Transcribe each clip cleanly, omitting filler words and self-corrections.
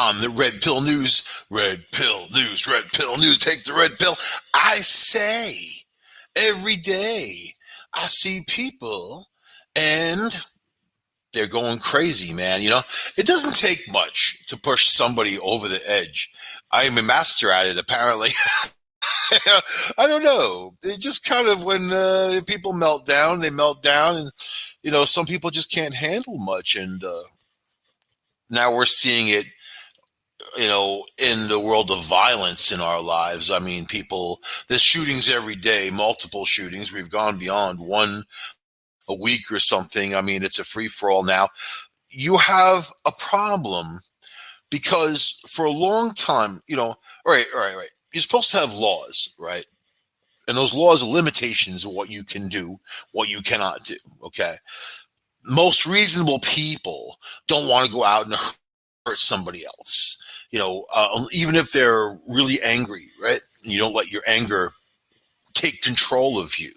on the Red Pill News. Red Pill News, Red Pill News, take the red pill. I say every day I see people and they're going crazy, man. It doesn't take much to push somebody over the edge. I am a master at it, apparently. I don't know. It just kind of when people melt down, they melt down, and some people just can't handle much. And now we're seeing it, in the world of violence in our lives. I mean, there's shootings every day, multiple shootings. We've gone beyond one a week or something. I mean, it's a free for all now. You have a problem because for a long time, all right. You're supposed to have laws, right? And those laws are limitations of what you can do, what you cannot do. Okay. Most reasonable people don't want to go out and hurt somebody else. Even if they're really angry, right? You don't let your anger take control of you.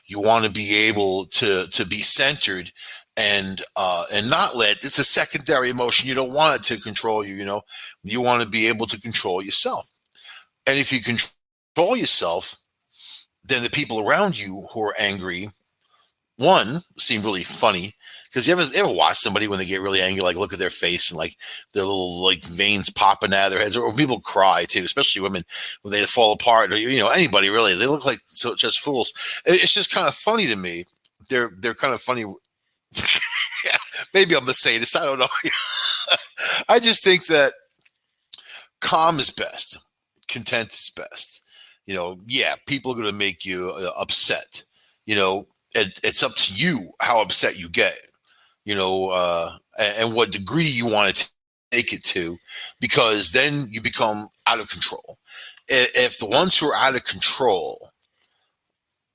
You want to be able to be centered and not it's a secondary emotion. You don't want it to control you. You want to be able to control yourself. And if you control yourself, then the people around you who are angry, one, seem really funny. Because you ever watch somebody when they get really angry, like look at their face and like their little like veins popping out of their heads, or people cry too, especially women when they fall apart, or anybody really, they look like just fools. It's just kind of funny to me. They're kind of funny. Maybe I'm a sadist. I don't know. I just think that calm is best, content is best. People are going to make you upset. It's up to you how upset you get. And what degree you want to take it to, because then you become out of control. If the ones who are out of control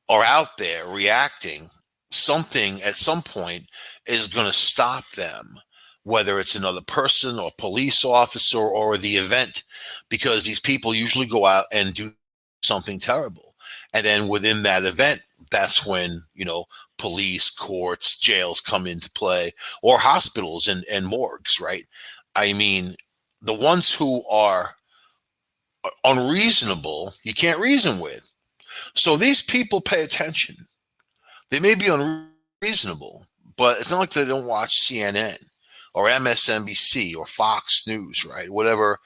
are out there reacting, something at some point is going to stop them, whether it's another person or police officer or the event, because these people usually go out and do something terrible. And then within that event, that's when, police, courts, jails come into play, or hospitals and morgues, right? I mean, the ones who are unreasonable, you can't reason with. So these people pay attention. They may be unreasonable, but it's not like they don't watch CNN or MSNBC or Fox News, right? Whatever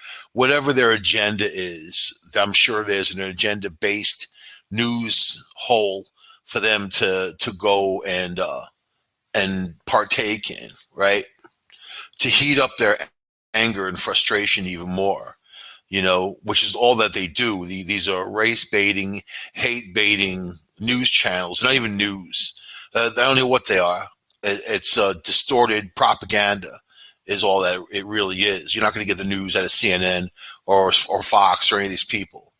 their agenda is, I'm sure there's an agenda-based news hole for them to go and partake in, right? To heat up their anger and frustration even more, which is all that they do. These are race baiting, hate baiting news channels, not even news. I don't know what they are. It's distorted propaganda is all that it really is. You're not going to get the news out of CNN or Fox or any of these people.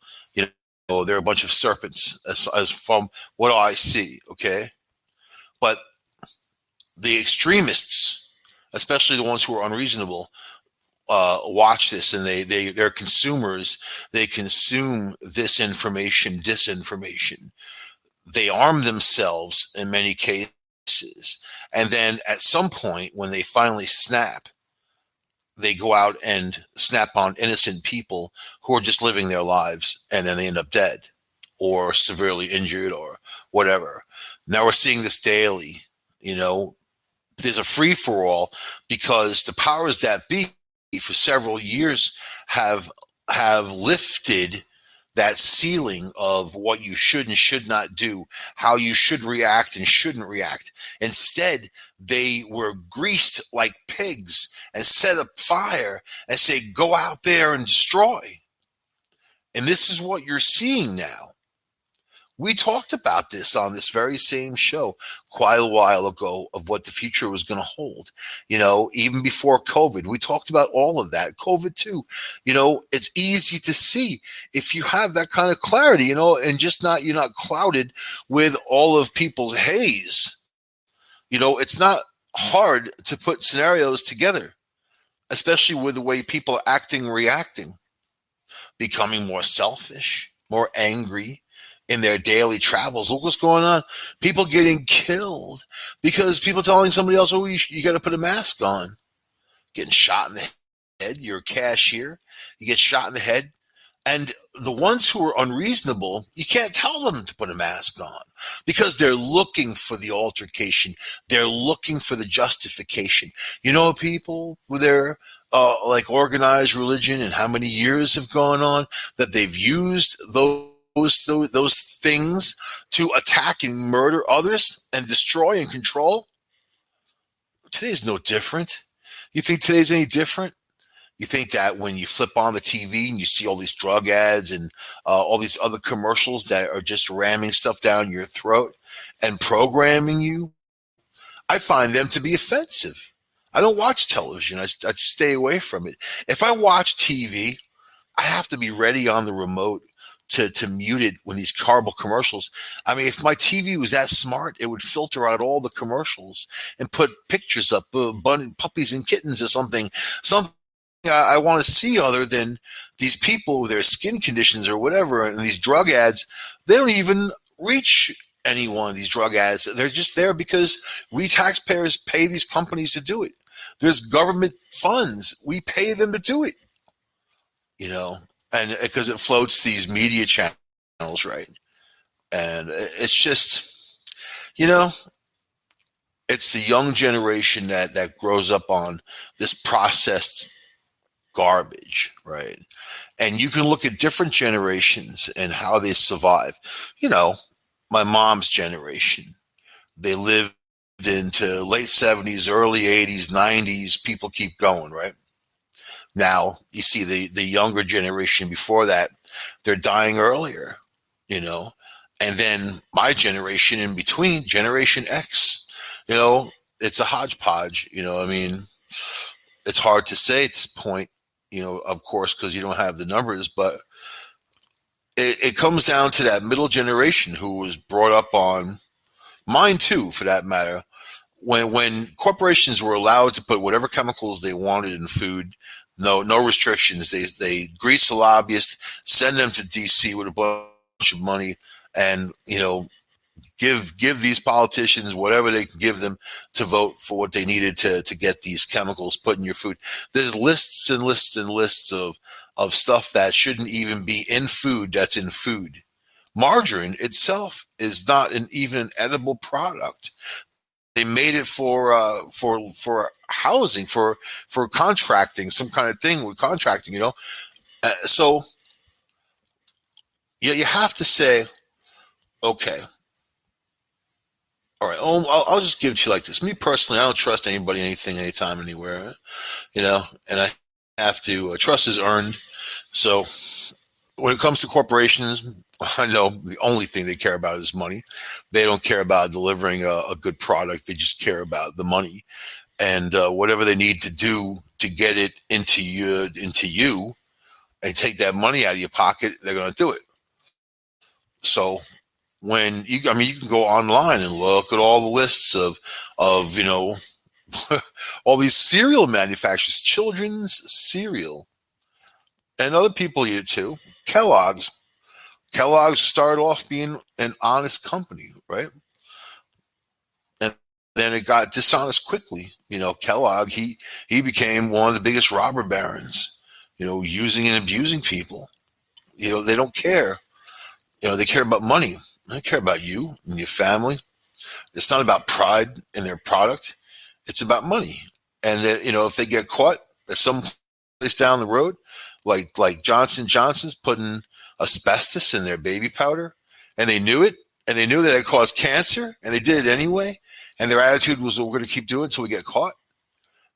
They're a bunch of serpents as from what I see, okay? But the extremists, especially the ones who are unreasonable, watch this, and they're consumers. They consume this information, disinformation. They arm themselves in many cases. And then at some point, when they finally snap, they go out and snap on innocent people who are just living their lives, and then they end up dead or severely injured or whatever. Now we're seeing this daily. There's a free for all because the powers that be for several years have lifted that ceiling of what you should and should not do, how you should react and shouldn't react. Instead, they were greased like pigs and set up fire and say, go out there and destroy. And this is what you're seeing now. We talked about this on this very same show quite a while ago of what the future was going to hold. Even before COVID, we talked about all of that. COVID too. It's easy to see if you have that kind of clarity, and just you're not clouded with all of people's haze. It's not hard to put scenarios together, especially with the way people are acting, reacting, becoming more selfish, more angry in their daily travels. Look what's going on. People getting killed because people telling somebody else, oh, you got to put a mask on. Getting shot in the you're a cashier, you get shot in the head, and the ones who are unreasonable, you can't tell them to put a mask on because they're looking for the altercation. They're looking for the justification. You know, people with their like organized religion and how many years have gone on that they've used those things to attack and murder others and destroy and control. Today's no different. You think today's any different? You think that when you flip on the TV and you see all these drug ads and all these other commercials that are just ramming stuff down your throat and programming you, I find them to be offensive. I don't watch television. I stay away from it. If I watch TV, I have to be ready on the remote to mute it when these horrible commercials. I mean, if my TV was that smart, it would filter out all the commercials and put pictures up, puppies and kittens or something I want to see other than these people with their skin conditions or whatever, and these drug ads. They don't even reach anyone. These drug ads, they're just there because we taxpayers pay these companies to do it. There's government funds, we pay them to do it. You know, and because it floats these media channels, right? And it's just, you know, it's the young generation that grows up on this processed garbage, right? And you can look at different generations and how they survive. You know, my mom's generation, they lived into late 70s, early 80s, 90s. People keep going, right? Now, you see the younger generation before that, they're dying earlier, you know. And then my generation in between, Generation X, you know, it's a hodgepodge, you know. I mean, it's hard to say at this point, you know, of course, because you don't have the numbers, but it comes down to that middle generation who was brought up on, mine too, for that matter, when corporations were allowed to put whatever chemicals they wanted in food, no restrictions. They grease the lobbyists, send them to DC with a bunch of money, and you know, give these politicians whatever they can give them to vote for what they needed to get these chemicals put in your food. There's lists and lists and lists of stuff that shouldn't even be in food that's in food. Margarine itself is not even an edible product. They made it for housing, for contracting, some kind of thing with contracting, you know. So you have to say, okay, all right, I'll just give it to you like this. Me personally, I don't trust anybody, anything, anytime, anywhere, you know, and I have to trust is earned. So when it comes to corporations, I know the only thing they care about is money. They don't care about delivering a good product. They just care about the money and whatever they need to do to get it into you, and take that money out of your pocket. They're going to do it. So when I mean, you can go online and look at all the lists of you know, all these cereal manufacturers, children's cereal, and other people eat it too. Kellogg's. Kellogg's started off being an honest company, right? And then it got dishonest quickly. You know, Kellogg, he became one of the biggest robber barons, you know, using and abusing people. You know, they don't care. You know, they care about money. They don't care about you and your family. It's not about pride in their product. It's about money. And you know, if they get caught at some place down the road, like Johnson & Johnson's putting asbestos in their baby powder, and they knew it, and they knew that it caused cancer, and they did it anyway, and their attitude was, we're going to keep doing it until we get caught.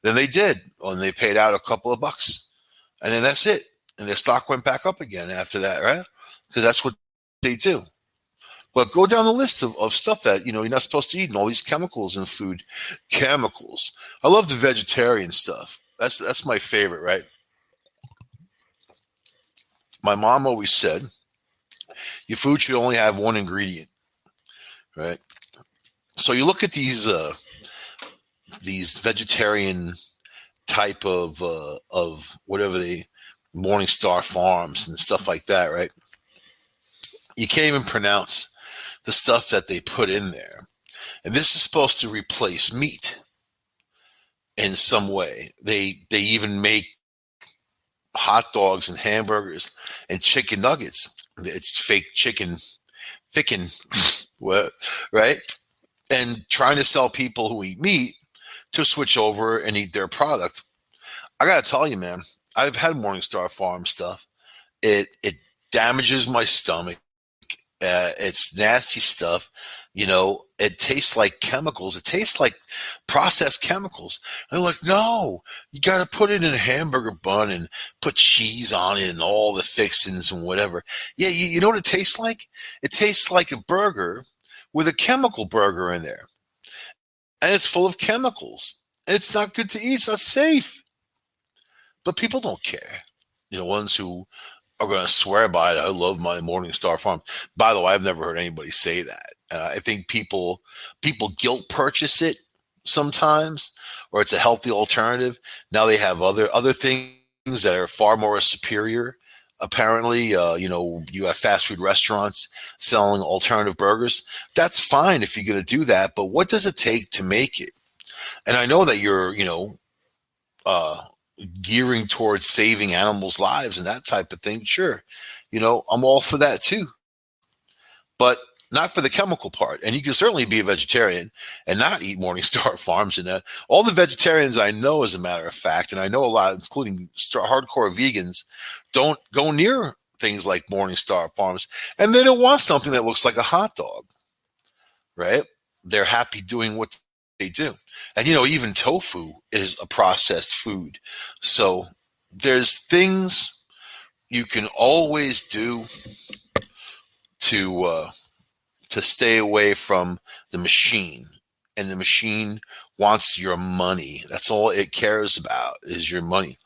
Then they did, and they paid out a couple of bucks, and then that's it. And their stock went back up again after that, right? Because that's what they do. But go down the list of stuff that, you know, you're not supposed to eat, and all these chemicals in food. Chemicals. I love the vegetarian stuff. That's my favorite, right? My mom always said, your food should only have one ingredient, right? So you look at these vegetarian type of whatever they Morningstar Farms and stuff like that, right? You can't even pronounce the stuff that they put in there. And this is supposed to replace meat in some way. They even make hot dogs and hamburgers and chicken nuggets. It's fake chicken, fickin', what, right? And trying to sell people who eat meat to switch over and eat their product. I gotta tell you, man, I've had Morningstar Farm stuff. It damages my stomach. It's nasty stuff. It tastes like chemicals. It tastes like processed chemicals. And they're like, no, you got to put it in a hamburger bun and put cheese on it and all the fixings and whatever. Yeah, you know what it tastes like? It tastes like a burger with a chemical burger in there. And it's full of chemicals. It's not good to eat. It's not safe. But people don't care. Ones who are going to swear by it. I love my Morningstar Farm. By the way, I've never heard anybody say that. I think people guilt purchase it sometimes, or it's a healthy alternative. Now they have other things that are far more superior. Apparently, you have fast food restaurants selling alternative burgers. That's fine if you're going to do that, but what does it take to make it? And I know that you're, uh, gearing towards saving animals' lives and that type of thing. Sure, I'm all for that too, but not for the chemical part. And you can certainly be a vegetarian and not eat Morningstar Farms and that. All the vegetarians I know, as a matter of fact, and I know a lot, including hardcore vegans, don't go near things like Morningstar Farms, and they don't want something that looks like a hot dog, right? They're happy doing what they do. And even tofu is a processed food. So there's things you can always do to to stay away from the machine. And the machine wants your money. That's all it cares about, is your money.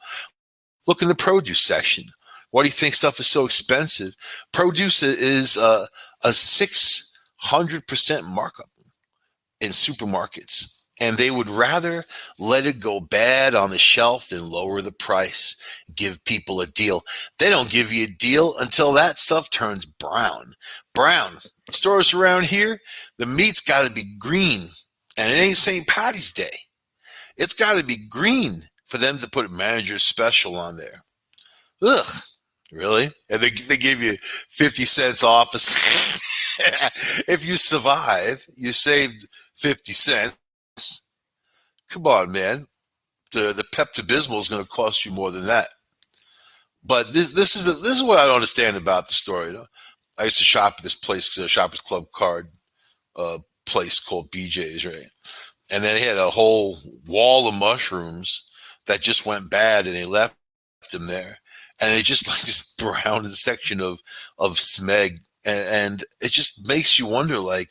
Look in the produce section. Why do you think stuff is so expensive? Produce is a 600% markup in supermarkets. And they would rather let it go bad on the shelf than lower the price, give people a deal. They don't give you a deal until that stuff turns brown. Brown. Stores around here, the meat's got to be green. And it ain't St. Patty's Day. It's got to be green for them to put manager's special on there. Ugh. Really? And they give you 50 cents off. If you survive, you saved 50 cents. Come on, man. The Pepto-Bismol is going to cost you more than that. But this is what I don't understand about the story. I used to shop at this place, Shoppers Club card place called BJ's, right? And then they had a whole wall of mushrooms that just went bad, and they left them there. And it's just like this brown section of smeg, and it just makes you wonder, like,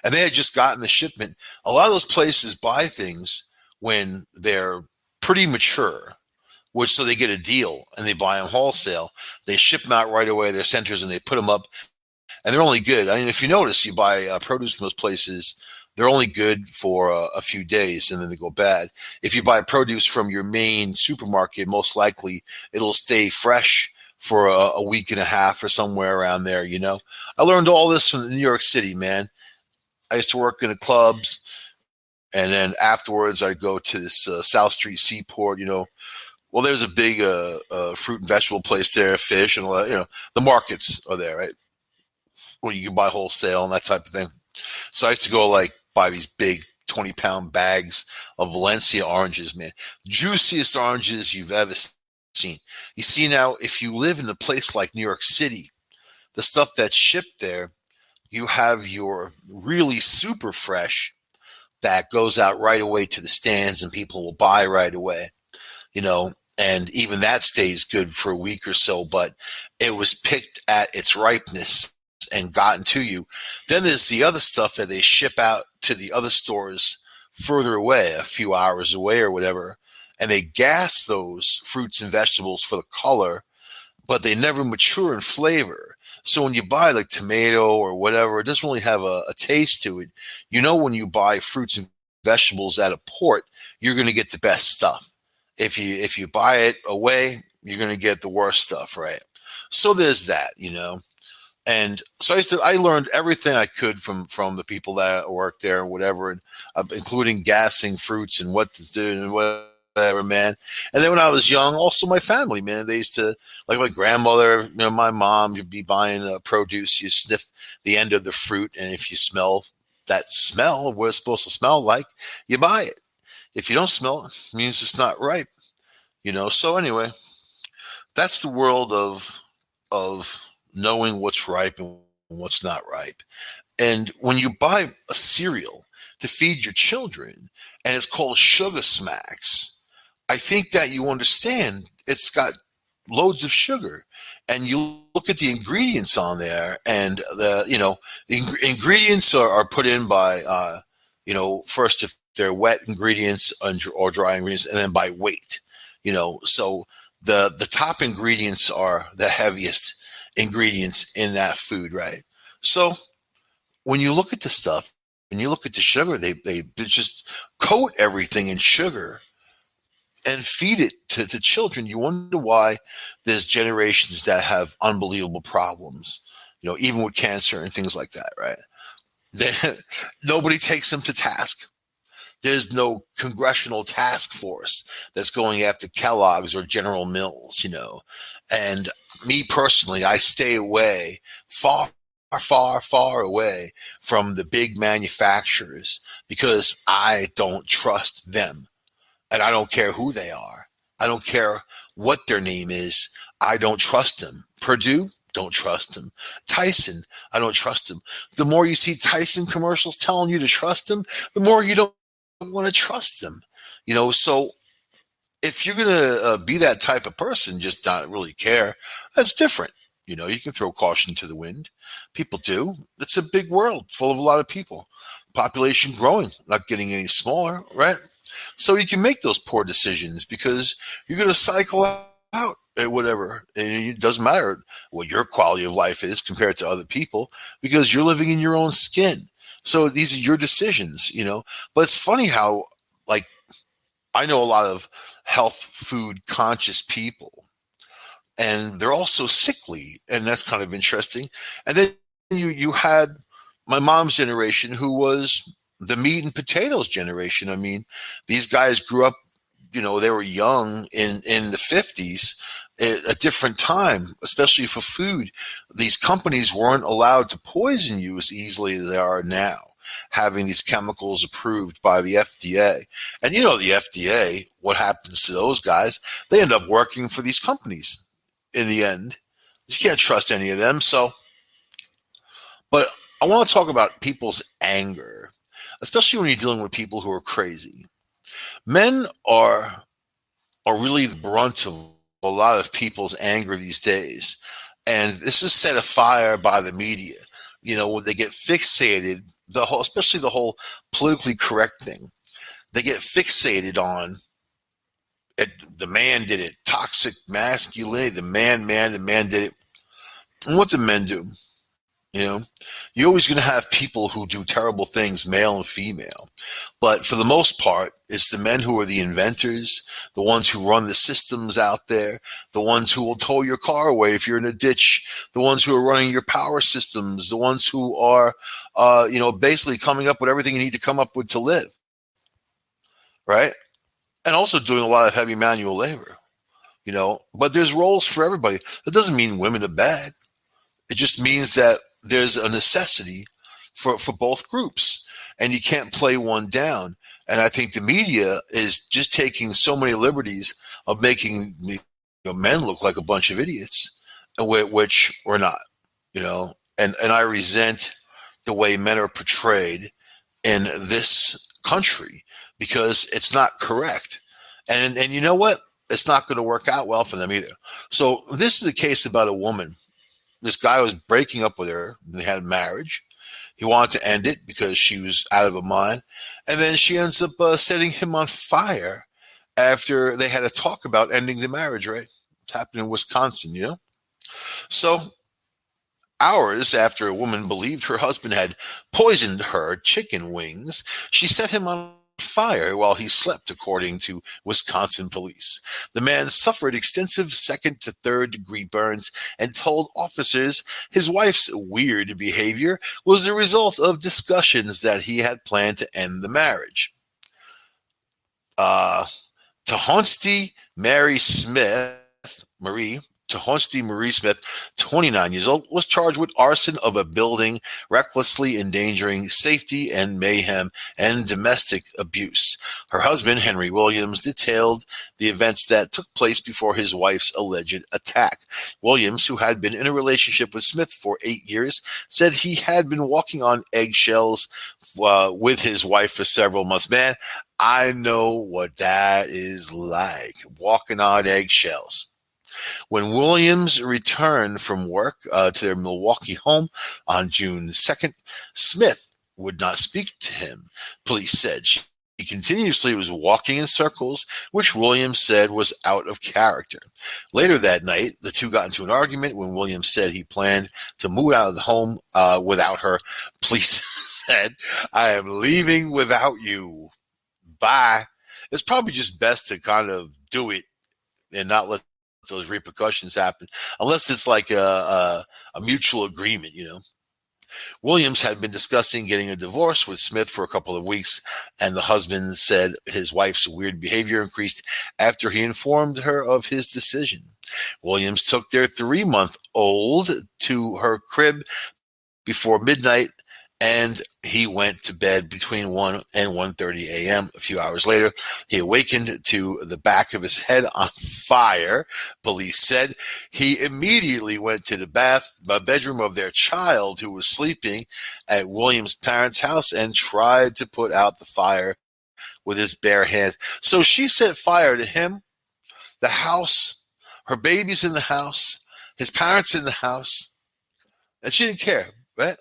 and they had just gotten the shipment. A lot of those places buy things when they're pretty mature, which so they get a deal and they buy them wholesale. They ship them out right away, their centers, and they put them up, and they're only good. I mean, if you notice, you buy produce in those places, they're only good for a few days and then they go bad. If you buy produce from your main supermarket, most likely it'll stay fresh for a week and a half or somewhere around there. I learned all this from New York City, man. I used to work in the clubs, and then afterwards I'd go to this South Street Seaport. Well, there's a big fruit and vegetable place there, fish, and all that. The markets are there, right? Where you can buy wholesale and that type of thing. So I used to go buy these big 20-pound bags of Valencia oranges, man. Juiciest oranges you've ever seen. You see, now, if you live in a place like New York City, the stuff that's shipped there, you have your really super fresh that goes out right away to the stands and people will buy right away, and even that stays good for a week or so, but it was picked at its ripeness and gotten to you. Then there's the other stuff that they ship out to the other stores further away, a few hours away or whatever, and they gas those fruits and vegetables for the color, but they never mature in flavor. So when you buy like tomato or whatever, it doesn't really have a taste to it. When you buy fruits and vegetables at a port, you're going to get the best stuff. If you buy it away, you're going to get the worst stuff, right? So there's that, And so I learned everything I could from the people that work there and whatever, and including gassing fruits and what to do and what whatever, man. And then when I was young, also my family, man, they used to, like my grandmother, my mom, you'd be buying produce, you sniff the end of the fruit, and if you smell that smell of what it's supposed to smell like, you buy it. If you don't smell it, it means it's not ripe. So anyway, that's the world of knowing what's ripe and what's not ripe. And when you buy a cereal to feed your children and it's called Sugar Smacks, I think that you understand it's got loads of sugar. And you look at the ingredients on there, and the ingredients are put in by first if they're wet ingredients or dry ingredients, and then by weight. So the top ingredients are the heaviest ingredients in that food, right? So when you look at the stuff and you look at the sugar, they just coat everything in sugar and feed it to children. You wonder why there's generations that have unbelievable problems, even with cancer and things like that, right? They, nobody takes them to task. There's no congressional task force that's going after Kellogg's or General Mills. And me personally, I stay away far, far, far away from the big manufacturers because I don't trust them. And I don't care who they are. I don't care what their name is. I don't trust them. Purdue, don't trust them. Tyson, I don't trust them. The more you see Tyson commercials telling you to trust them, the more you don't want to trust them. So if you're going to be that type of person, just not really care, that's different. You can throw caution to the wind. People do. It's a big world full of a lot of people. Population growing, not getting any smaller, right? So you can make those poor decisions because you're going to cycle out at whatever. And it doesn't matter what your quality of life is compared to other people because you're living in your own skin. So these are your decisions. But it's funny how, like, I know a lot of health food conscious people and they're also sickly. And that's kind of interesting. And then you had my mom's generation who was the meat and potatoes generation. I mean, these guys grew up, they were young in the 50s at a different time, especially for food. These companies weren't allowed to poison you as easily as they are now, having these chemicals approved by the FDA. And the FDA, what happens to those guys? They end up working for these companies in the end. You can't trust any of them. But I want to talk about people's anger, especially when you're dealing with people who are crazy. Men are really the brunt of a lot of people's anger these days. And this is set afire by the media. When they get fixated, especially the whole politically correct thing, they get fixated on it, the man did it, toxic masculinity, the man did it. And what do men do? You're always going to have people who do terrible things, male and female. But for the most part, it's the men who are the inventors, the ones who run the systems out there, the ones who will tow your car away if you're in a ditch, the ones who are running your power systems, the ones who are, basically coming up with everything you need to come up with to live. Right? And also doing a lot of heavy manual labor. But there's roles for everybody. That doesn't mean women are bad. It just means that there's a necessity for both groups, and you can't play one down. And I think the media is just taking so many liberties of making men look like a bunch of idiots, which we're not. And I resent the way men are portrayed in this country because it's not correct. And you know what? It's not going to work out well for them either. So this is a case about a woman. This guy was breaking up with her. They had a marriage. He wanted to end it because she was out of her mind. And then she ends up setting him on fire after they had a talk about ending the marriage, right? It's happened in Wisconsin. So hours after a woman believed her husband had poisoned her chicken wings, she set him on fire while he slept, according to Wisconsin police. The man suffered extensive second to third degree burns and told officers his wife's weird behavior was the result of discussions that he had planned to end the marriage. Tahonsty Marie Smith, 29 years old, was charged with arson of a building, recklessly endangering safety and mayhem, and domestic abuse. Her husband, Henry Williams, detailed the events that took place before his wife's alleged attack. Williams, who had been in a relationship with Smith for 8 years, said he had been walking on eggshells with his wife for several months. Man, I know what that is like, walking on eggshells. When Williams returned from work to their Milwaukee home on June 2nd, Smith would not speak to him. Police said she continuously was walking in circles, which Williams said was out of character. Later that night, the two got into an argument when Williams said he planned to move out of the home without her. Police said, "I am leaving without you. Bye." It's probably just best to kind of do it and not let those repercussions happen, unless it's like a mutual agreement, you know. Williams had been discussing getting a divorce with Smith for a couple of weeks, and the husband said his wife's weird behavior increased after he informed her of his decision. Williams took their 3-month-old to her crib before midnight, and he went to bed between 1 and 1:30 a.m. A few hours later, he awakened to the back of his head on fire. Police said he immediately went to the bedroom of their child, who was sleeping at Williams' parents' house, and tried to put out the fire with his bare hands. So she set fire to him, the house, her baby's in the house, his parents in the house, and she didn't care, right?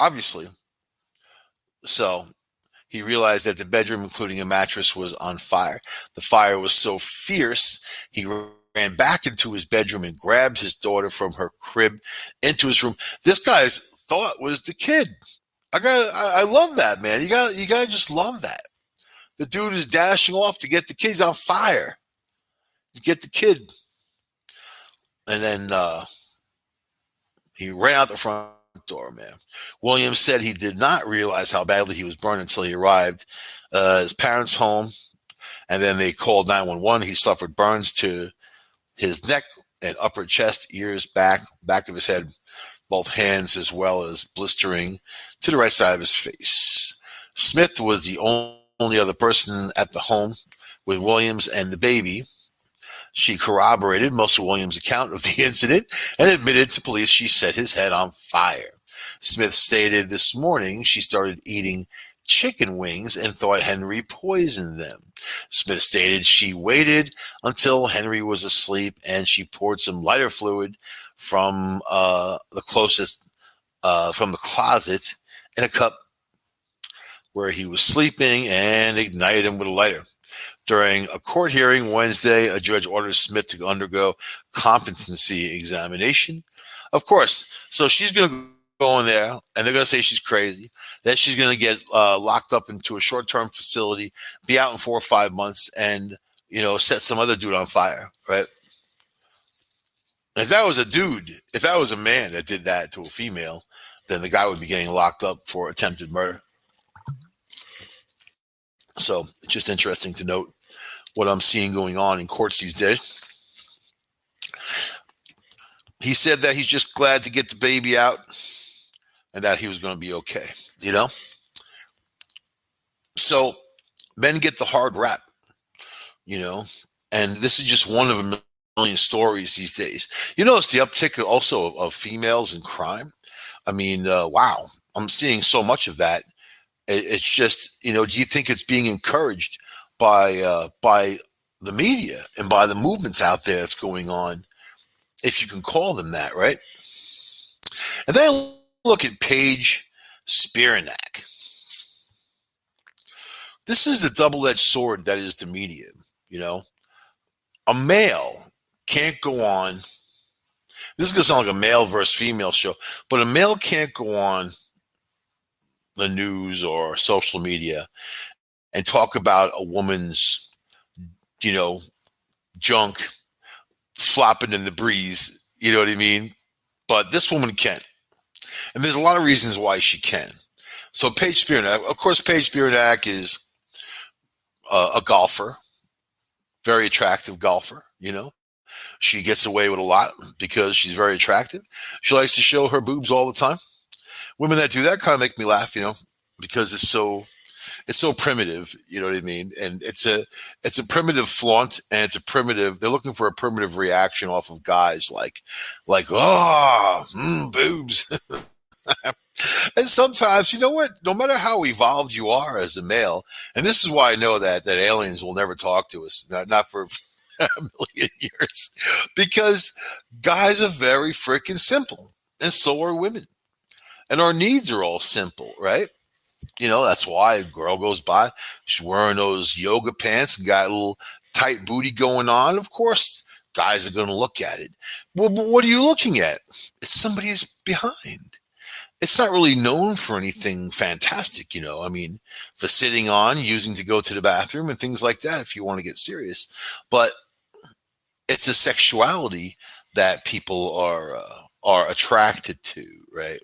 Obviously. So he realized that the bedroom, including a mattress, was on fire. The fire was so fierce, he ran back into his bedroom and grabbed his daughter from her crib into his room. This guy's thought was the kid. I love that, man. You gotta just love that. The dude is dashing off to get the kids on fire. You get the kid. And then he ran out the front door, man. Williams said he did not realize how badly he was burned until he arrived his parents' home, and then they called 911. He suffered burns to his neck and upper chest, ears, back of his head, both hands, as well as blistering to the right side of his face. Smith was the only other person at the home with Williams and the baby. She corroborated most of Williams' account of the incident and admitted to police she set his head on fire. Smith stated this morning she started eating chicken wings and thought Henry poisoned them. Smith stated she waited until Henry was asleep and she poured some lighter fluid from the closet in a cup where he was sleeping and ignited him with a lighter. During a court hearing Wednesday, a judge ordered Smith to undergo competency examination. Of course, so she's going to go in there, and they're going to say she's crazy. Then she's going to get locked up into a short-term facility, be out in 4 or 5 months, and set some other dude on fire, right? If that was a man that did that to a female, then the guy would be getting locked up for attempted murder. So it's just interesting to note what I'm seeing going on in courts these days. He said that he's just glad to get the baby out and that he was going to be okay, So men get the hard rap, and this is just one of a million stories these days. It's the uptick also of females in crime. I mean, wow, I'm seeing so much of that. It's just, do you think it's being encouraged by the media and by the movements out there that's going on, if you can call them that, right? And then I look at Paige Spiranak. This is the double-edged sword that is the media, A male can't go on. This is going to sound like a male versus female show, but a male can't go on the news or social media and talk about a woman's, junk flopping in the breeze. You know what I mean? But this woman can. And there's a lot of reasons why she can. So Paige Spiranak, of course, Paige Spiranak is a golfer. very attractive golfer. She gets away with a lot because she's very attractive. She likes to show her boobs all the time. Women that do that kind of make me laugh, because it's so primitive, you know what I mean? And it's a primitive flaunt, and they're looking for a primitive reaction off of guys like boobs. And sometimes, you know what? No matter how evolved you are as a male, and this is why I know that aliens will never talk to us, not for a million years, because guys are very freaking simple, and so are women, and our needs are all simple, right? That's why a girl goes by, she's wearing those yoga pants, got a little tight booty going on. Of course, guys are going to look at it. Well, but what are you looking at? It's somebody's behind. It's not really known for anything fantastic, I mean, for sitting on, using to go to the bathroom and things like that, if you want to get serious. But it's a sexuality that people are attracted to, right?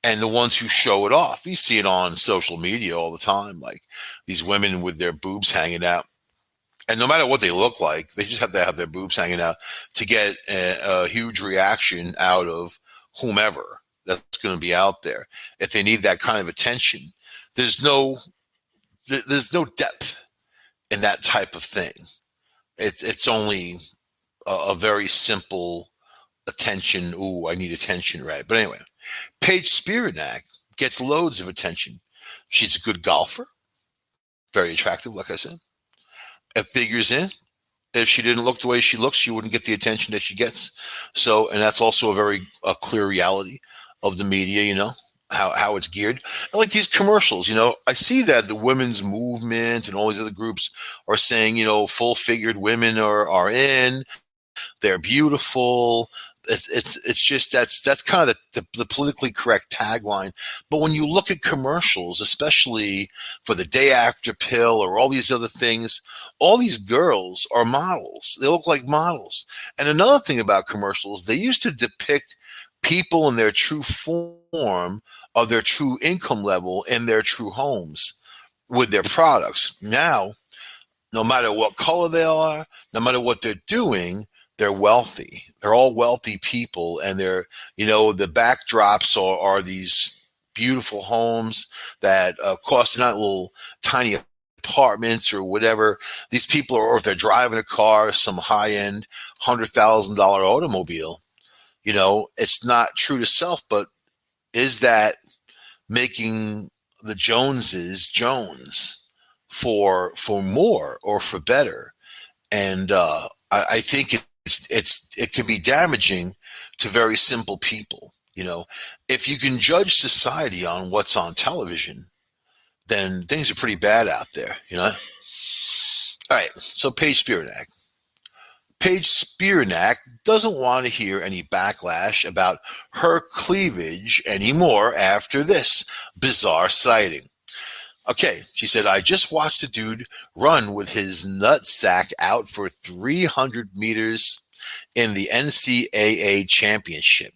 And the ones who show it off, you see it on social media all the time, like these women with their boobs hanging out. And no matter what they look like, they just have to have their boobs hanging out to get a huge reaction out of whomever that's going to be out there. If they need that kind of attention, there's no depth in that type of thing. It's only a very simple attention. Ooh, I need attention, right? But anyway, Paige Spiranak gets loads of attention. She's a good golfer, very attractive, like I said. It figures in. If she didn't look the way she looks, she wouldn't get the attention that she gets. So, and that's also a very clear reality of the media, how it's geared. I like these commercials, I see that the women's movement and all these other groups are saying, full-figured women are in. They're beautiful. It's just that's kind of the politically correct tagline. But when you look at commercials, especially for the day after pill or all these other things, all these girls are models. They look like models. And another thing about commercials, they used to depict people in their true form of their true income level in their true homes with their products. Now, no matter what color they are, no matter what they're doing, they're wealthy. They're all wealthy people, and the backdrops are these beautiful homes that cost not little tiny apartments or whatever. These people or if they're driving a car, some high-end $100,000 automobile, it's not true to self, but is that making the Joneses Jones for more or for better? And I think it can be damaging to very simple people. If you can judge society on what's on television, then things are pretty bad out there. All right. So Paige Spiranak. Paige Spiranak doesn't want to hear any backlash about her cleavage anymore after this bizarre sighting. Okay, she said, I just watched a dude run with his nutsack out for 300 meters in the NCAA championship.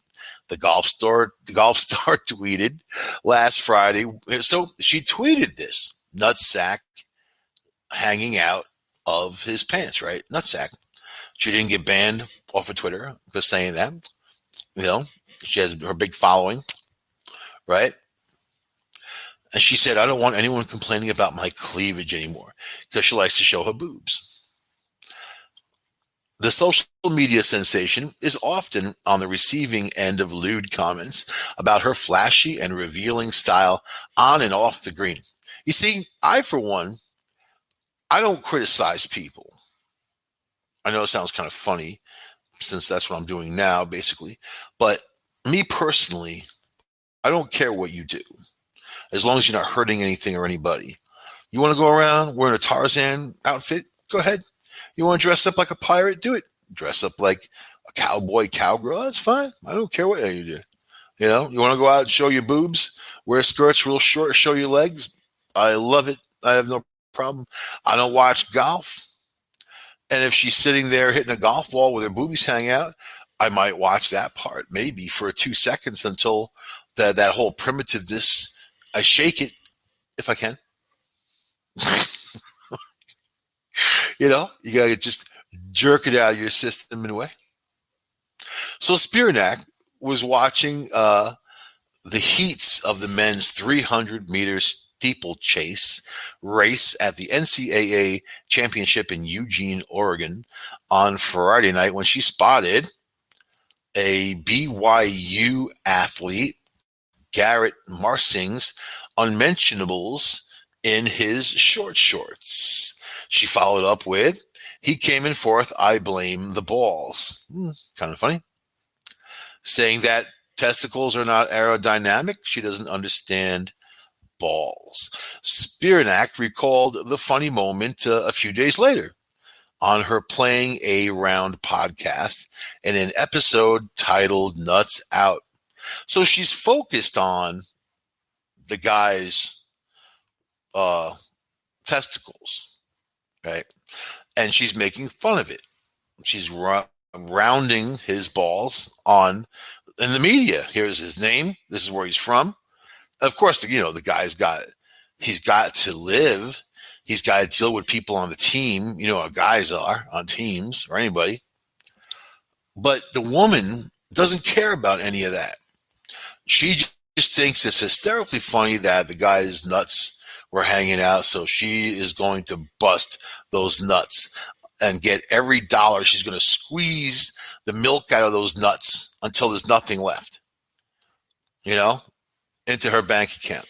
The golf star tweeted last Friday. So she tweeted this nutsack hanging out of his pants, right? Nutsack. She didn't get banned off of Twitter for saying that. She has her big following, right? And she said, I don't want anyone complaining about my cleavage anymore because she likes to show her boobs. The social media sensation is often on the receiving end of lewd comments about her flashy and revealing style on and off the green. You see, for one, I don't criticize people. I know it sounds kind of funny since that's what I'm doing now, basically. But me personally, I don't care what you do, as long as you're not hurting anything or anybody. You want to go around wearing a Tarzan outfit? Go ahead. You want to dress up like a pirate? Do it. Dress up like a cowboy, cowgirl? That's fine. I don't care what you do. You want to go out and show your boobs, wear skirts real short, show your legs? I love it. I have no problem. I don't watch golf. And if she's sitting there hitting a golf ball with her boobies hang out, I might watch that part maybe for 2 seconds until that whole primitiveness, I shake it if I can. You gotta just jerk it out of your system in a way. So Spiranak was watching the heats of the men's 300-meter steeplechase race at the NCAA championship in Eugene, Oregon on Friday night when she spotted a BYU athlete, Garrett Marsing's unmentionables in his short shorts. She followed up with, "He came in fourth. I blame the balls." Kind of funny. Saying that testicles are not aerodynamic, she doesn't understand balls. Spiranak recalled the funny moment a few days later on her Playing a Round podcast in an episode titled Nuts Out. So she's focused on the guy's uh, testicles, right? And she's making fun of it. She's rounding his balls on in the media. Here's his name. This is where he's from. Of course, the guy's he's got to live. He's got to deal with people on the team. You know how guys are on teams or anybody. But the woman doesn't care about any of that. She just thinks it's hysterically funny that the guy's nuts were hanging out. So she is going to bust those nuts and get every dollar. She's going to squeeze the milk out of those nuts until there's nothing left, into her bank account.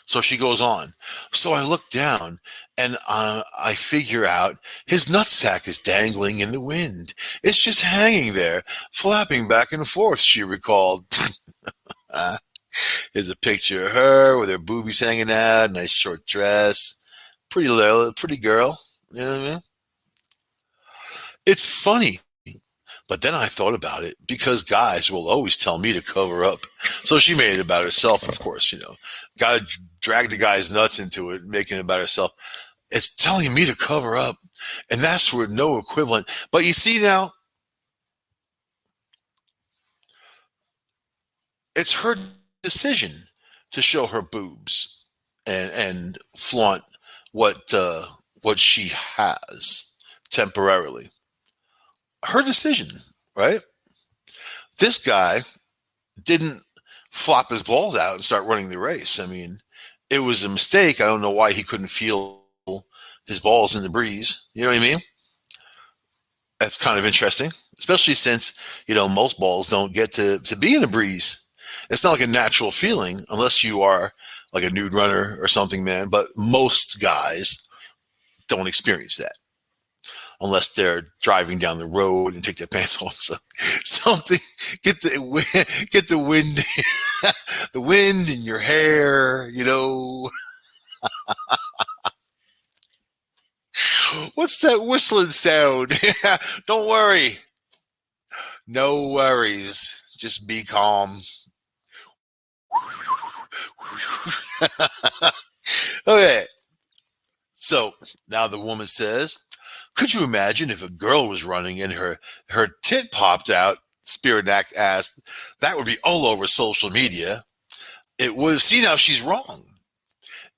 So she goes on. So I look down and I figure out his nutsack is dangling in the wind. It's just hanging there, flapping back and forth, she recalled. Here's a picture of her with her boobies hanging out, nice short dress. Pretty girl. You know what I mean? It's funny. But then I thought about it because guys will always tell me to cover up. So she made it about herself, of course, Got to drag the guy's nuts into it, making it about herself. It's telling me to cover up. And that's where no equivalent. But you see now, it's her decision to show her boobs and flaunt what she has temporarily. Her decision, right? This guy didn't flop his balls out and start running the race. I mean, it was a mistake. I don't know why he couldn't feel his balls in the breeze. You know what I mean? That's kind of interesting, especially since, most balls don't get to be in the breeze. It's not like a natural feeling unless you are like a nude runner or something, man. But most guys don't experience that unless they're driving down the road and take their pants off. So something, get the wind, the wind in your hair, What's that whistling sound? Don't worry. No worries. Just be calm. Okay. So now the woman says, "Could you imagine if a girl was running and her tit popped out?" Spiranak asked. "That would be all over social media. It would. See, now she's wrong.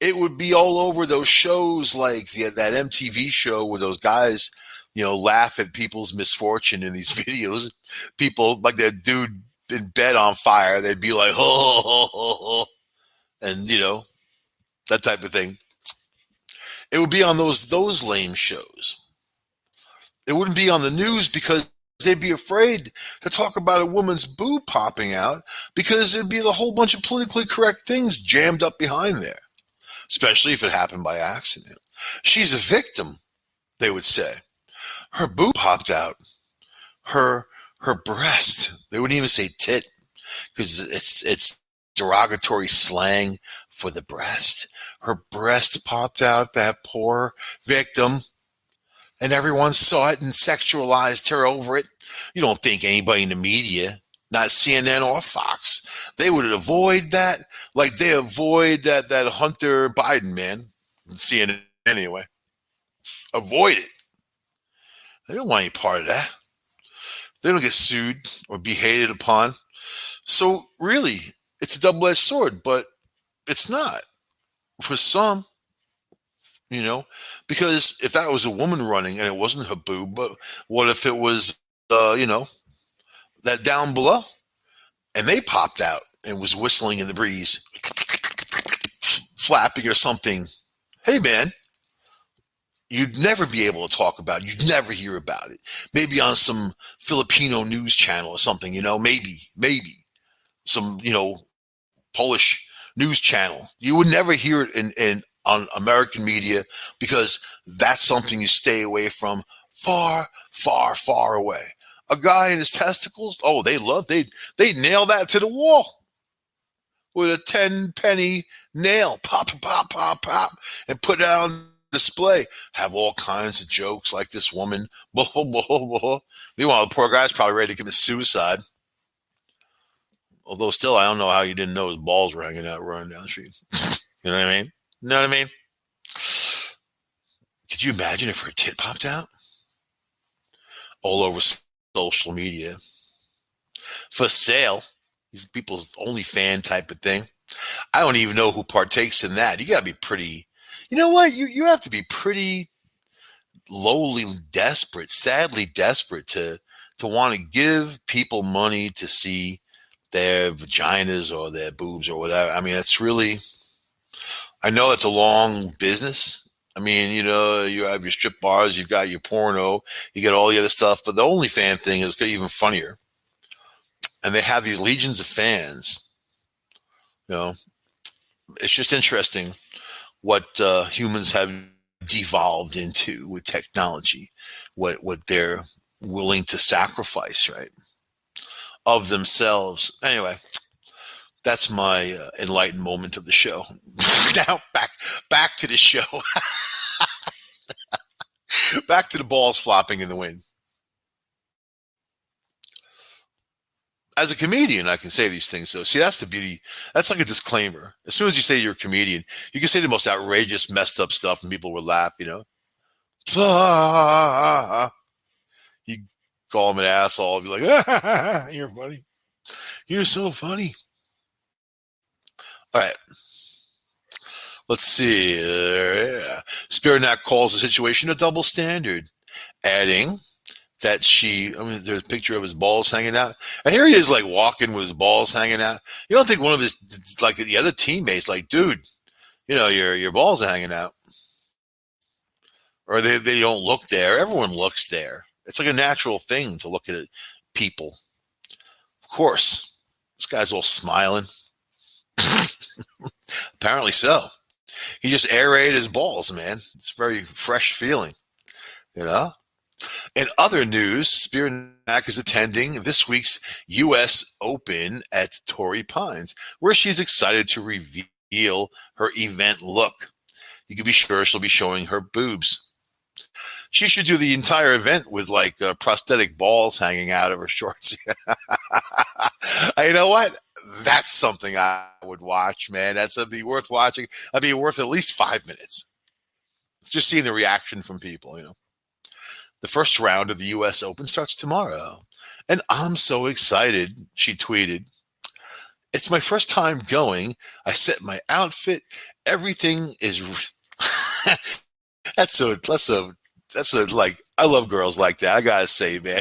It would be all over those shows like that MTV show where those guys, laugh at people's misfortune in these videos. People like that dude in bed on fire. They'd be like, ho, ho, ho, ho, and that type of thing. It would be on those lame shows. It wouldn't be on the news because they'd be afraid to talk about a woman's boob popping out because it'd be a whole bunch of politically correct things jammed up behind there, especially if it happened by accident. She's a victim, they would say. Her boob popped out. Her breast. They wouldn't even say tit because it's derogatory slang for the breast. Her breast popped out, that poor victim. And everyone saw it and sexualized her over it. You don't think anybody in the media, not CNN or Fox, they would avoid that like they avoid that Hunter Biden man, CNN anyway. Avoid it. They don't want any part of that. They don't get sued or be hated upon. So really, it's a double-edged sword, but it's not. For some, you know, because if that was a woman running and it wasn't her boob, but what if it was, that down below and they popped out and was whistling in the breeze, flapping or something? Hey, man, you'd never be able to talk about it. You'd never hear about it. Maybe on some Filipino news channel or something, maybe some, Polish news channel. You would never hear it in on American media because that's something you stay away from far, far, far away. A guy and his testicles, oh, they nail that to the wall with a 10-penny nail. Pop, pop, pop, pop, and put it on display. Have all kinds of jokes like this woman. Blah, blah, blah. Meanwhile, the poor guy's probably ready to commit suicide. Although still, I don't know how you didn't know his balls were hanging out running down the street. You know what I mean? You know what I mean? Could you imagine if her tit popped out? All over social media. For sale. These people's only fan type of thing. I don't even know who partakes in that. You got to be pretty, you know what? You have to be pretty lowly desperate, sadly desperate to want to give people money to see their vaginas or their boobs or whatever. I mean, it's really, I know it's a long business. I mean, you have your strip bars, you've got your porno, you get all the other stuff, but the OnlyFans thing is even funnier. And they have these legions of fans. It's just interesting what humans have devolved into with technology, what they're willing to sacrifice, right, of themselves. Anyway, that's my enlightened moment of the show. Now back to the show. Back to the balls flopping in the wind. As a comedian, I can say these things, though. See, that's the beauty. That's like a disclaimer. As soon as you say you're a comedian, you can say the most outrageous, messed up stuff, and people will laugh, You call them an asshole, be like, you're funny. You're so funny. All right. Let's see. Spiranak calls the situation a double standard, adding that there's a picture of his balls hanging out. And here he is, like, walking with his balls hanging out. You don't think one of his, like, the other teammates, like, dude, your balls are hanging out. Or they don't look there. Everyone looks there. It's like a natural thing to look at people. Of course. This guy's all smiling. Apparently so. He just aerated his balls, man. It's a very fresh feeling, In other news, Spiranak is attending this week's U.S. Open at Torrey Pines, where she's excited to reveal her event look. You can be sure she'll be showing her boobs. She should do the entire event with, like, prosthetic balls hanging out of her shorts. You know what? That's something I would watch, man. That's something worth watching. That'd be worth at least 5 minutes. Just seeing the reaction from people, The first round of the U.S. Open starts tomorrow. And I'm so excited, she tweeted. It's my first time going. I set my outfit. Everything is... That's like, I love girls like that. I gotta say, man.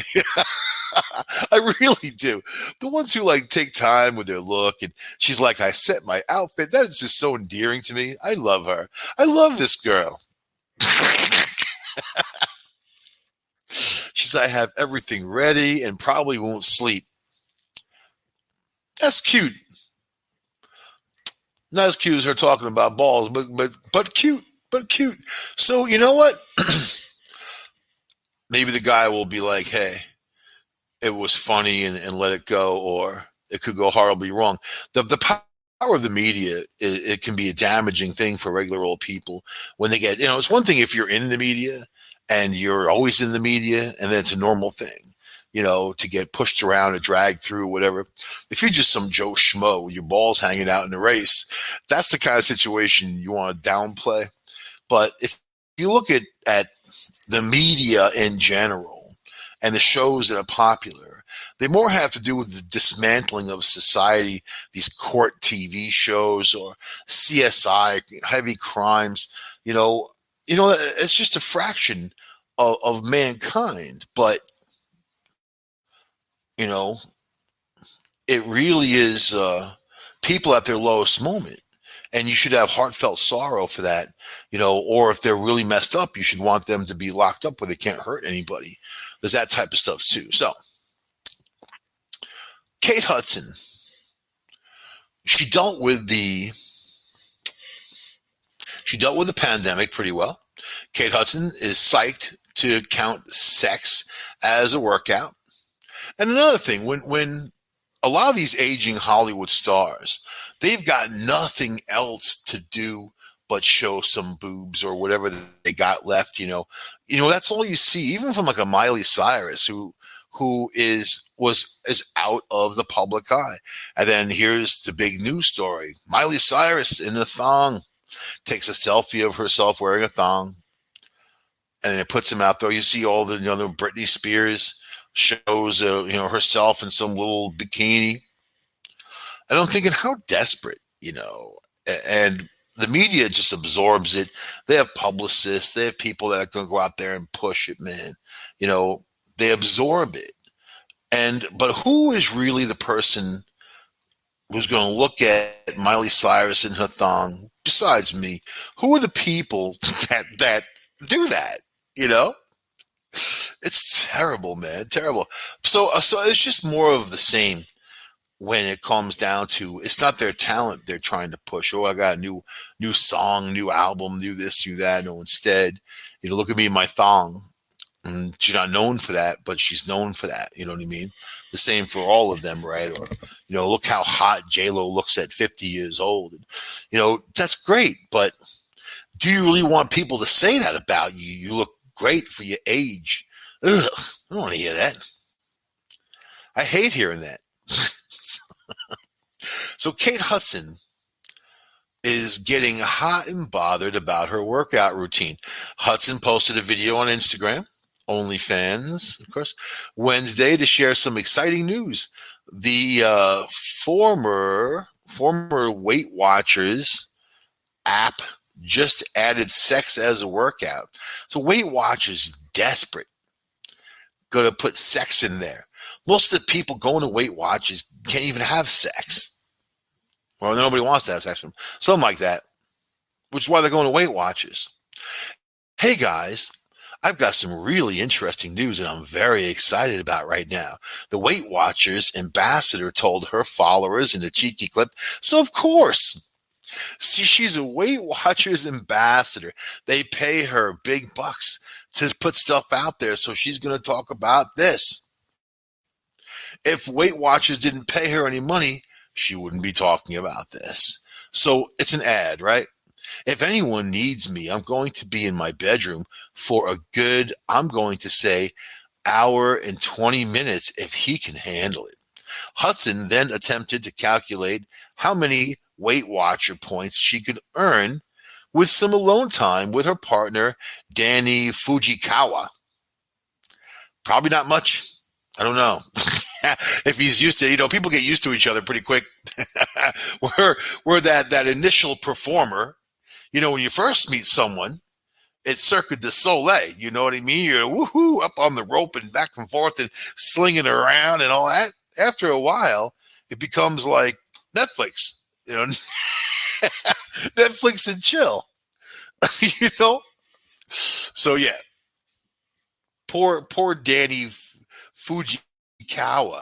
I really do. The ones who, like, take time with their look, and she's like, I set my outfit. That is just so endearing to me. I love her. I love this girl. She said, I have everything ready and probably won't sleep. That's cute. Not as cute as her talking about balls, but cute. But cute. So, you know what? Maybe the guy will be like, hey, it was funny and let it go, or it could go horribly wrong. The power of the media, it can be a damaging thing for regular old people when they get, it's one thing if you're in the media and you're always in the media and then it's a normal thing, to get pushed around or dragged through, whatever. If you're just some Joe Schmo with your balls hanging out in the race, that's the kind of situation you want to downplay. But if you look at the media in general and the shows that are popular, they more have to do with the dismantling of society, these court TV shows or CSI, heavy crimes. it's just a fraction of mankind, but you know, it really is people at their lowest moment. And you should have heartfelt sorrow for that, or if they're really messed up, you should want them to be locked up where they can't hurt anybody. There's that type of stuff too. So, Kate Hudson, she dealt with the pandemic pretty well. Kate Hudson is psyched to count sex as a workout. And another thing, when a lot of these aging Hollywood stars, they've got nothing else to do but show some boobs or whatever they got left. That's all you see, even from like a Miley Cyrus who is out of the public eye. And then here's the big news story: Miley Cyrus in a thong takes a selfie of herself wearing a thong, and it puts him out there. You see all the Britney Spears shows herself in some little bikini, and I'm thinking, how desperate, and the media just absorbs it. They have publicists, they have people that are going to go out there and push it, man. They absorb it. But who is really the person who's going to look at Miley Cyrus in her thong besides me? Who are the people that do that? It's terrible, man. Terrible. So it's just more of the same when it comes down to, it's not their talent they're trying to push. Oh, I got a new song, new album, new this, new that. No, instead, look at me in my thong. And she's not known for that, but she's known for that. You know what I mean? The same for all of them, right? Or, look how hot J-Lo looks at 50 years old. That's great, but do you really want people to say that about you? You look great for your age. Ugh, I don't want to hear that. I hate hearing that. So Kate Hudson is getting hot and bothered about her workout routine. Hudson posted a video on Instagram, OnlyFans, of course, Wednesday to share some exciting news. The former Weight Watchers app just added sex as a workout. So Weight Watchers is desperate. Going to put sex in there. Most of the people going to Weight Watchers can't even have sex. Well, nobody wants to have sex with them. Something like that. Which is why they're going to Weight Watchers. Hey guys, I've got some really interesting news that I'm very excited about right now. The Weight Watchers ambassador told her followers in a cheeky clip. So of course, see, she's a Weight Watchers ambassador. They pay her big bucks to put stuff out there, so she's going to talk about this. If Weight Watchers didn't pay her any money, she wouldn't be talking about this. So it's an ad, right? If anyone needs me, I'm going to be in my bedroom for a good, I'm going to say, hour and 20 minutes if he can handle it. Hudson then attempted to calculate how many Weight Watcher points she could earn with some alone time with her partner, Danny Fujikawa. Probably not much. I don't know. If he's used to, people get used to each other pretty quick. we're that initial performer. When you first meet someone, it's Cirque du Soleil. You know what I mean? You're woohoo up on the rope and back and forth and slinging around and all that. After a while, it becomes like Netflix. Netflix and chill. So yeah, poor Danny Fujikawa.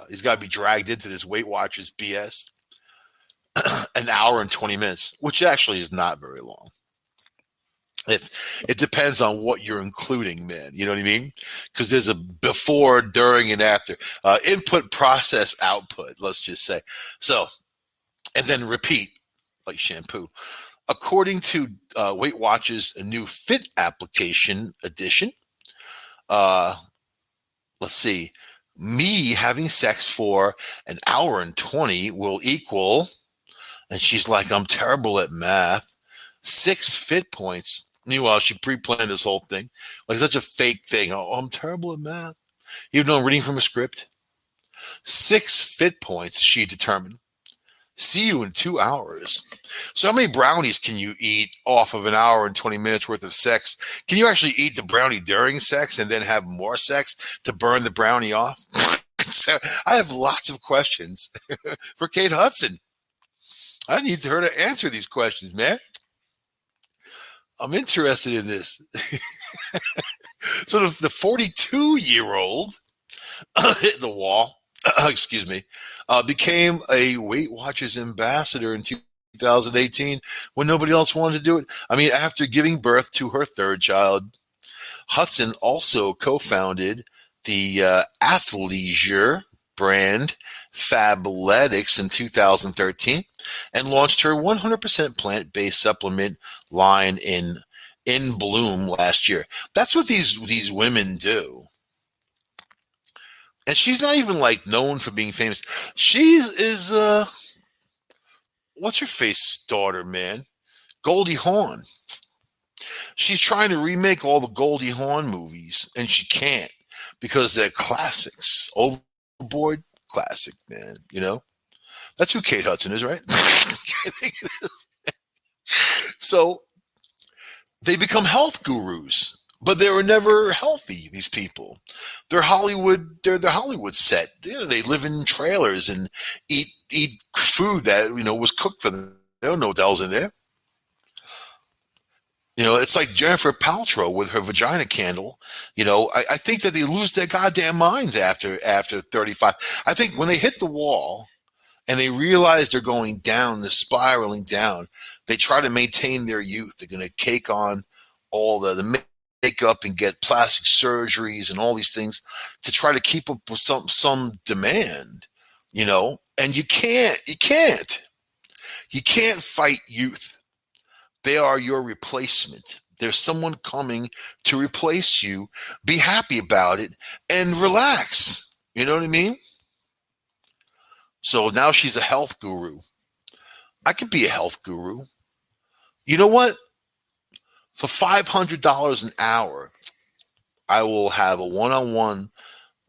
He's got to be dragged into this Weight Watchers BS. An hour and 20 minutes, which actually is not very long. It depends on what you're including, man. You know what I mean? Because there's a before, during, and after. Input, process, output, let's just say. So, and then repeat, like shampoo. According to Weight Watchers' new Fit application edition, let's see, me having sex for an hour and 20 will equal, and she's like, I'm terrible at math, 6 fit points. Meanwhile, she pre-planned this whole thing, like such a fake thing. Oh, I'm terrible at math. Even though I'm reading from a script. 6 fit points, she determined. See you in 2 hours. So how many brownies can you eat off of an hour and 20 minutes worth of sex? Can you actually eat the brownie during sex and then have more sex to burn the brownie off? So I have lots of questions for Kate Hudson. I need her to answer these questions, man. I'm interested in this. So the 42-year-old hit the wall, excuse me, became a Weight Watchers ambassador in 2018 when nobody else wanted to do it. I mean, after giving birth to her third child, Hudson also co-founded the athleisure brand Fabletics in 2013 and launched her 100% plant-based supplement line in Bloom last year. That's what these women do. And she's not even like known for being famous. She is what's her face daughter, man? Goldie Hawn. She's trying to remake all the Goldie Hawn movies, and she can't because they're classics. Overboard classic, man. You know? That's who Kate Hudson is, right? So they become health gurus, but they were never healthy, these people. They're the Hollywood set. You know, they live in trailers and eat food that, was cooked for them. They don't know what the hell's in there. It's like Jennifer Paltrow with her vagina candle. I think that they lose their goddamn minds after 35. I think when they hit the wall and they realize they're going down, they're spiraling down, they try to maintain their youth. They're going to cake on all the makeup and get plastic surgeries and all these things to try to keep up with some demand, and you can't fight youth. They are your replacement. There's someone coming to replace you. Be happy about it and relax. You know what I mean? So now she's a health guru. I could be a health guru. You know what? For $500 an hour, I will have a one-on-one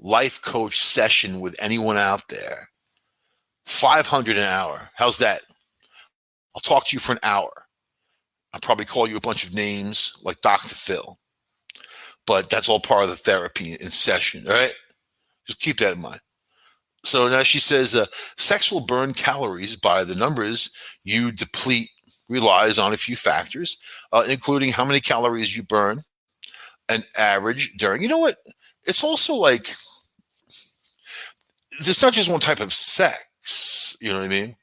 life coach session with anyone out there. $500 an hour. How's that? I'll talk to you for an hour. I'll probably call you a bunch of names like Dr. Phil. But that's all part of the therapy in session, all right? Just keep that in mind. So now she says, sex will burn calories by the numbers you deplete relies on a few factors, including how many calories you burn, an average during. You know what? It's also like, there's not just one type of sex. You know what I mean?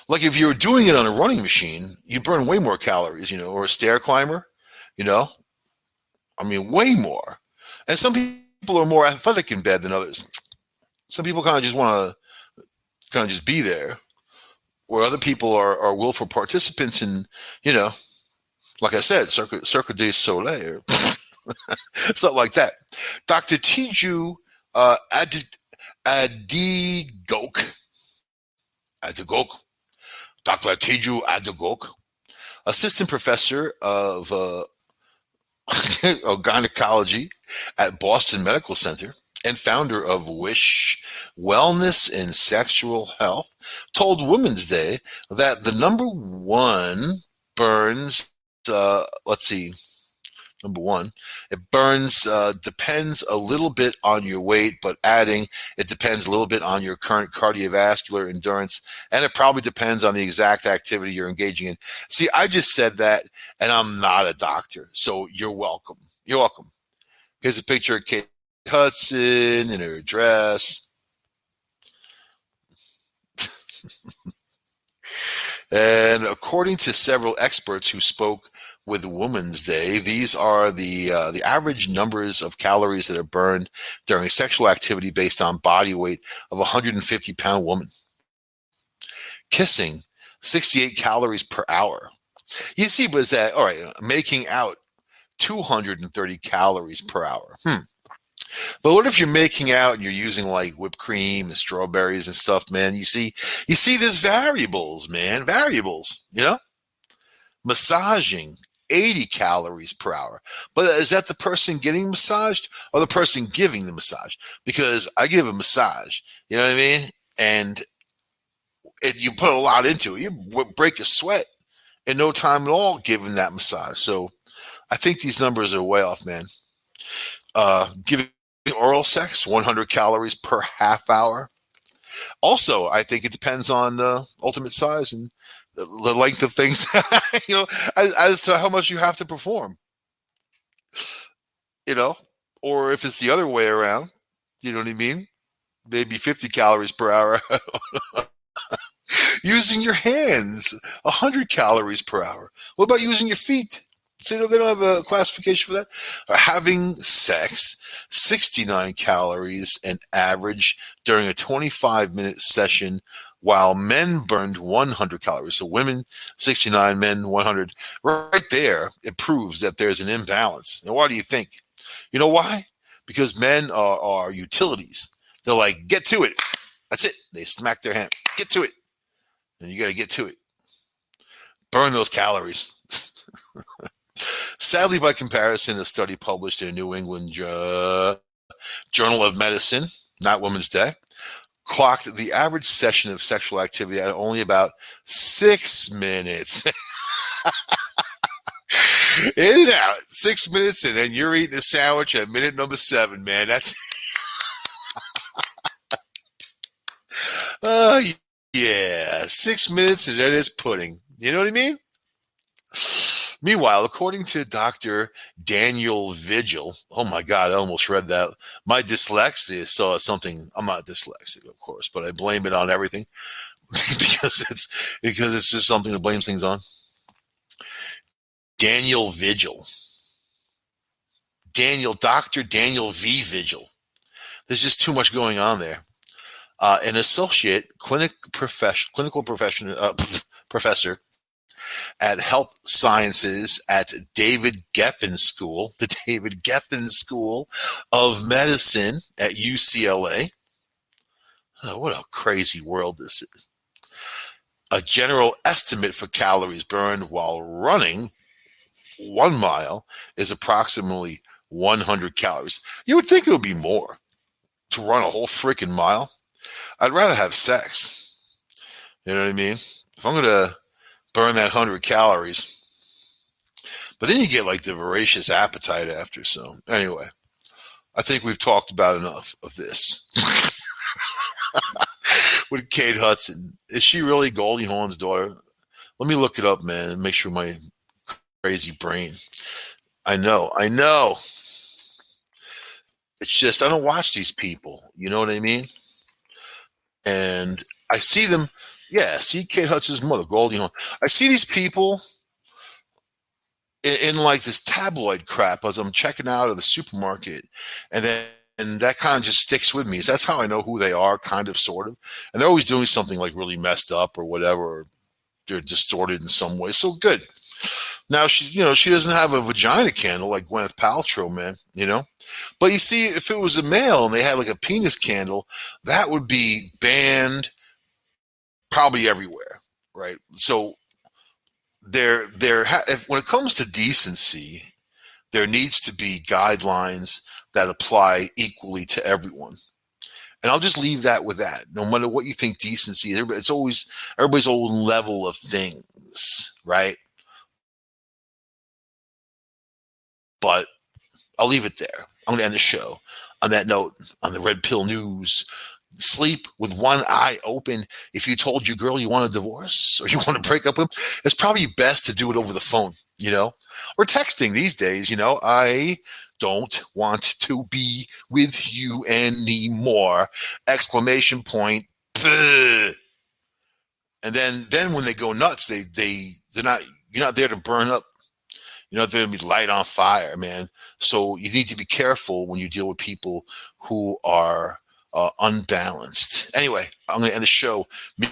Like if you're doing it on a running machine, you burn way more calories, or a stair climber, I mean, way more. And some people are more athletic in bed than others. Some people kind of just want to just be there, where other people are willful participants in, like I said, Cirque du Soleil, or something like that. Dr. Tiju Adigok, Dr. Tiju Adigok, assistant professor of gynecology at Boston Medical Center and founder of Wish Wellness and Sexual Health, told Women's Day that the number one burns, number one, it burns, depends a little bit on your weight, but adding it depends a little bit on your current cardiovascular endurance, and it probably depends on the exact activity you're engaging in. See, I just said that, and I'm not a doctor, so you're welcome. You're welcome. Here's a picture of Kate Hudson in her dress. And according to several experts who spoke with Women's Day, these are the average numbers of calories that are burned during sexual activity based on body weight of a 150-pound woman. Kissing, 68 calories per hour. You see, was that, all right, making out, 230 calories per hour. But what if you're making out and you're using like whipped cream and strawberries and stuff, man? You see there's variables, man. Variables, Massaging, 80 calories per hour. But is that the person getting massaged or the person giving the massage? Because I give a massage, you know what I mean? And you put a lot into it. You break a sweat in no time at all giving that massage. So I think these numbers are way off, man. Giving oral sex, 100 calories per half hour. Also, I think it depends on ultimate size and the length of things, as to how much you have to perform, you know, or if it's the other way around, you know what I mean? Maybe 50 calories per hour. Using your hands, 100 calories per hour. What about using your feet? So they don't have a classification for that. Or having sex, 69 calories an average during a 25-minute session, while men burned 100 calories. So women, 69, men, 100. Right there, it proves that there's an imbalance. And why do you think? You know why? Because men are utilities. They're like, get to it. That's it. They smack their hand. Get to it. And you got to get to it. Burn those calories. Sadly, by comparison, a study published in New England Journal of Medicine, not Women's Day, clocked the average session of sexual activity at only about 6 minutes. In and out, 6 minutes, and then you're eating a sandwich at minute number 7, man. That's yeah, 6 minutes, and then it's pudding. You know what I mean? Meanwhile, according to Dr. Daniel Vigil, oh my God, I almost read that. My dyslexia saw something. I'm not dyslexic, of course, but I blame it on everything because it's just something to blame things on. Daniel Vigil. Dr. Daniel V. Vigil. There's just too much going on there. An associate clinical professor at Health Sciences at the David Geffen School of Medicine at UCLA. Oh, what a crazy world this is. A general estimate for calories burned while running 1 mile is approximately 100 calories. You would think it would be more to run a whole freaking mile. I'd rather have sex. You know what I mean? If I'm going to burn that 100 calories, but then you get like the voracious appetite after. So anyway, I think we've talked about enough of this. With Kate Hudson, is she really Goldie Hawn's daughter? Let me look it up, man, and make sure my crazy brain. I know. It's just I don't watch these people. You know what I mean? And I see them. Yeah, see Kate Hudson's mother, Goldie Hawn. I see these people in like this tabloid crap as I'm checking out of the supermarket, and that kind of just sticks with me. So that's how I know who they are, kind of, sort of. And they're always doing something like really messed up or whatever, or they're distorted in some way. So good. Now she doesn't have a vagina candle like Gwyneth Paltrow, man, But you see, if it was a male and they had like a penis candle, that would be banned probably everywhere, right? So when it comes to decency, there needs to be guidelines that apply equally to everyone. And I'll just leave that with that. No matter what you think decency is, it's always everybody's own level of things, right? But I'll leave it there. I'm going to end the show on that note, on the Red Pill News. Sleep with one eye open. If you told your girl you want a divorce or you want to break up with him, it's probably best to do it over the phone, or texting these days, I don't want to be with you anymore! ! Puh. And then when they go nuts, you're not there to burn up. You're not there to be light on fire, man. So you need to be careful when you deal with people who are unbalanced. Anyway, I'm going to end the show. Me,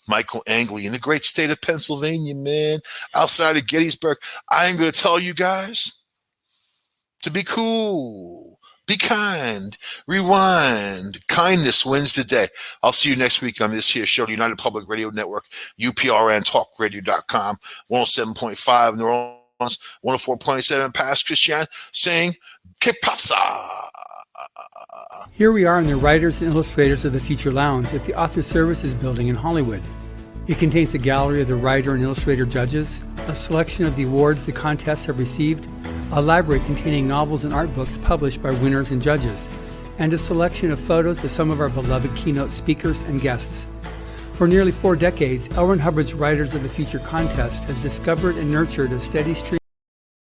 Michael Angley, in the great state of Pennsylvania, man, outside of Gettysburg. I am going to tell you guys to be cool, be kind, rewind. Kindness wins the day. I'll see you next week on this here show, the United Public Radio Network, UPRN, talkradio.com, 107.5, New Orleans. 104.7 Past Christian saying, Que pasa? Here we are in the Writers and Illustrators of the Future Lounge at the Author Services Building in Hollywood. It contains a gallery of the writer and illustrator judges, a selection of the awards the contests have received, a library containing novels and art books published by winners and judges, and a selection of photos of some of our beloved keynote speakers and guests. For nearly 4 decades, L. Ron Hubbard's Writers of the Future contest has discovered and nurtured a steady stream